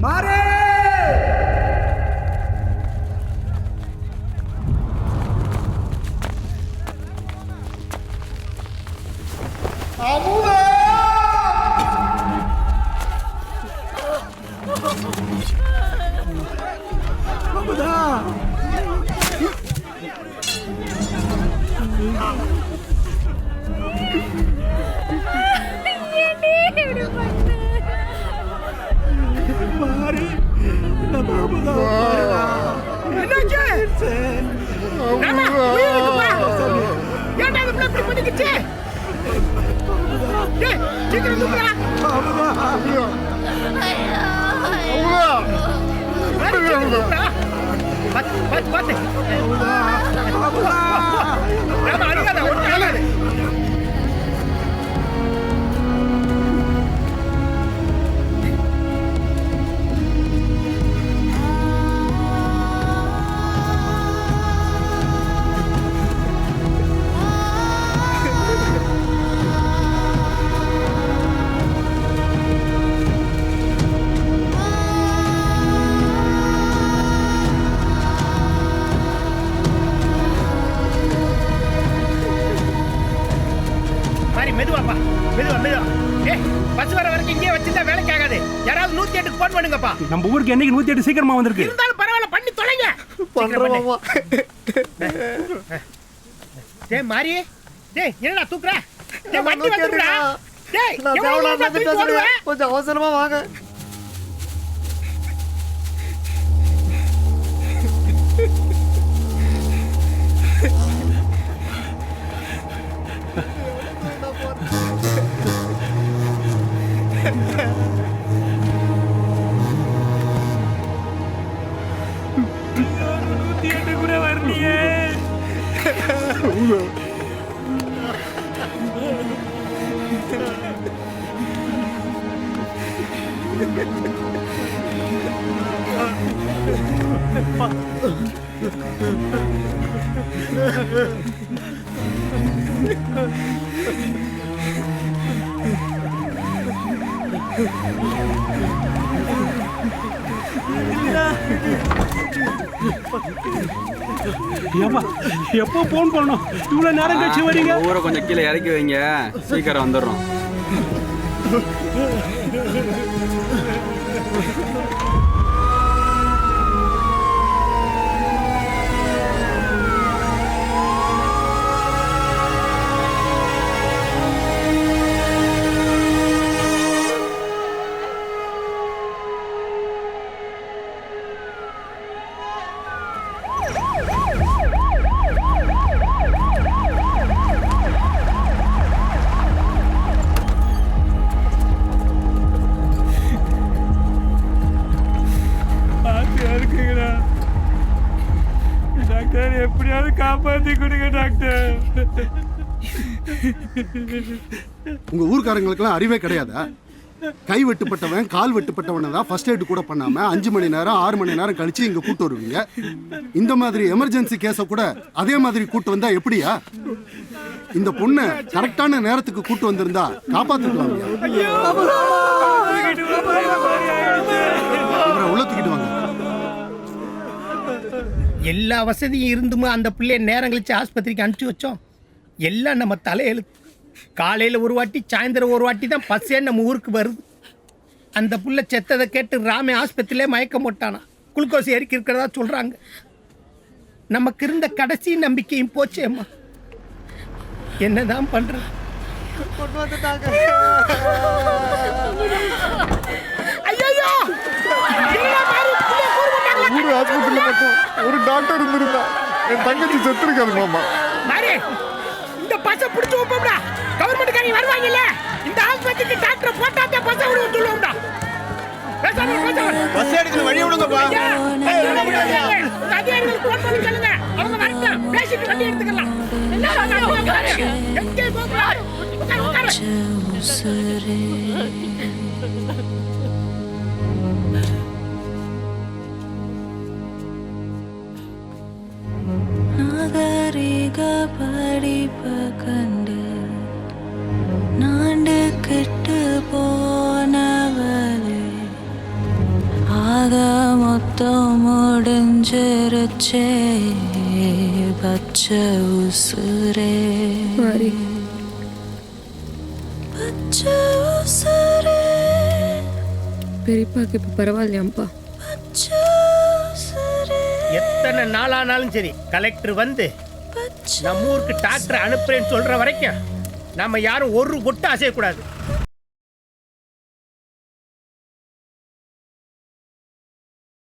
மாறே அமுதா அமுதா மாறே நம்ம அமுதா என்னாச்சு ராமா உயிருக்கு வா ஏன்டா இந்த பிள்ளை பண்ணிக்கிச்சு டேய் சீக்கிரம் தூக்குடா அமுதா ஐயோ அமுதா பாத்து அமுதா அமுதா ராமா அடிக்காத ஒண்ணு ஆகாது மெதுவாப்பா மெதுவா மெதுவா ஏய் பஸ் வர வரைக்கும் இங்கே வச்சிருந்தா வேலைக்கு ஆகாது யாராவது 108 ஃபோன் பண்ணுங்கப்பா நம்ம ஊருக்கு என்னைக்கு 108 சீக்கிரமா வந்திருக்கு இருந்தாலும் பரவாயில்ல பண்ணி தொலைங்க பண்றோமா டேய் மாரி டேய் என்னடா தூக்குற டேய் வண்டி வந்துடுடா டேய் நான் தேவலா கொஞ்சம் அவசரமா வாங்க கூட வரலையே எப்போ போன் பண்ணணும் இவ்வளவு நேரம் கழிச்சு வரீங்க ஊரை கொஞ்சம் கீழே இறக்கி வைங்க சீக்கிரம் வந்துடுறோம் டாக்டர் எப்படியாவது காப்பாத்தி கொடுங்க டாக்டர் உங்க ஊர்க்காரங்களுக்குலாம் அறிவே கிடையாதா கை வெட்டுப்பட்டவன் கால் வெட்டுப்பட்டவனை தான் ஃபர்ஸ்ட் எய்ட் கூட பண்ணாம 5 மணி நேரம் 6 மணி நேரம் கழிச்சு இங்க கூட்டு வருவீங்க இந்த மாதிரி எமர்ஜென்சி கேஸ கூட அதே மாதிரி கூட்டு வந்தா எப்படியா இந்த பொண்ணு கரெக்டான நேரத்துக்கு கூட்டு வந்திருந்தா காப்பாத்திக்கலாம் உள்ள தூக்கிட்டு வாங்க எல்லா வசதியும் இருந்துமே அந்த பிள்ளைய நேரம் கழிச்சு ஆஸ்பத்திரிக்கு அனுப்பிச்சு வச்சோம் எல்லாம் நம்ம தலையெழுத்து காலையில் ஒரு வாட்டி சாயந்தரம் ஒரு வாட்டி தான் பஸ்ஸே நம்ம ஊருக்கு வருது அந்த புள்ள செத்ததை கேட்டு ராமே ஆஸ்பத்திரியிலே மயக்கம் போட்டானா குளுக்கோஸ் ஏறிக்கி இருக்கிறதா சொல்கிறாங்க நமக்கு இருந்த கடைசி நம்பிக்கையும் போச்சேம்மா என்னதான் பண்ணுறது ஐயோ ஊர்ல மட்டும் ஒரு டாக்டர் இருந்திருந்தா என் தங்கச்சி செத்துருக்காது மாமா. மாறி இந்த பச புடிச்சு வைப்போம்டா. கவர்மெண்ட் காரி வருவாங்கல்ல, இந்த ஆஸ்பத்திரிக்கு டாக்டர் போட்டாதே பச விடுவோம் சொல்லுவோம்டா. பஸ் எடுக்கிற வழி விடுங்கப்பா. அதிகாரிகள் போன் பண்ணி சொல்லுங்க, அவங்க வரட்டும், பேசிட்டு வண்டி எடுத்துக்கலாம். எங்கே போகிறார்? நாகரிக படிப்பு கண்டு நாண்டு கெட்டு போனவளே, ஆக மொத்தம் முடிஞ்சிருச்சே பச்சை உசுரே, பச்சை உசுரே. பெரியப்பாக்கு இப்போ பரவாயில்லையாம்ப்பா? பச்சை உசுரே, எத்தனை நாளானாலும் சரி, கலெக்டர் வந்து நம்ம ஊருக்கு டாக்டர் அனுப்புறேன்னு சொல்ற வரைக்கும் நம்ம யாரும் ஒரு பொட்டு அசையக்கூடாது.